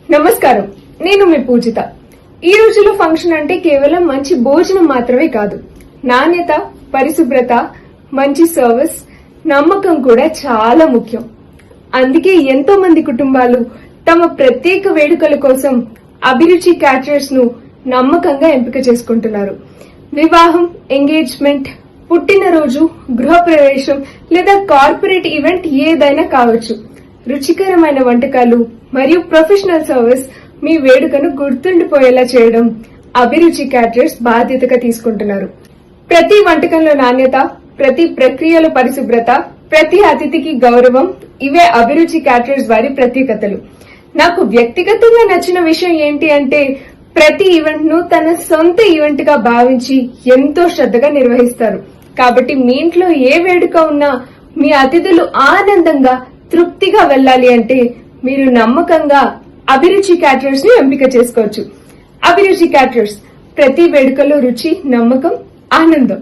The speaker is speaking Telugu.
నమస్కారం, నేను మీ పూజిత. ఈ రోజుల్లో ఫంక్షన్ అంటే కేవలం మంచి భోజనం మాత్రమే కాదు, నాణ్యత, పరిశుభ్రత, మంచి సర్వీస్, నమ్మకం కూడా చాలా ముఖ్యం. అందుకే ఎంతో మంది కుటుంబాలు తమ ప్రత్యేక వేడుకల కోసం అభిరుచి క్యాటరర్స్ ను నమ్మకంగా ఎంపిక చేసుకుంటున్నారు. వివాహం, ఎంగేజ్మెంట్, పుట్టినరోజు, గృహప్రవేశం లేదా కార్పొరేట్ ఈవెంట్ ఏదైనా కావచ్చు, రుచికరమైన వంటకాలు మరియు ప్రొఫెషనల్ సర్వీస్ మీ వేడుకను గుర్తుండిపోయేలా చేయడం అభిరుచి క్యాటరర్స్ బాధ్యతగా తీసుకుంటున్నారు. ప్రతి వంటకంలో నాణ్యత, ప్రతి ప్రక్రియలో పరిశుభ్రత, ప్రతి అతిథికి గౌరవం, ఇవే అభిరుచి క్యాటరర్స్ వారి ప్రత్యేకతలు. నాకు వ్యక్తిగతంగా నచ్చిన విషయం ఏంటి అంటే, ప్రతి ఈవెంట్ ను తన సొంత ఈవెంట్ గా భావించి ఎంతో శ్రద్ధగా నిర్వహిస్తారు. కాబట్టి మీ ఇంట్లో ఏ వేడుక ఉన్నా మీ అతిథులు ఆనందంగా, తృప్తిగా వెళ్లాలి అంటే మీరు నమ్మకంగా అభిరుచి క్యాటరర్స్ ని ఎంపిక చేసుకోవచ్చు. అభిరుచి క్యాటరర్స్, ప్రతి వేడుకలో రుచి, నమ్మకం, ఆనందం.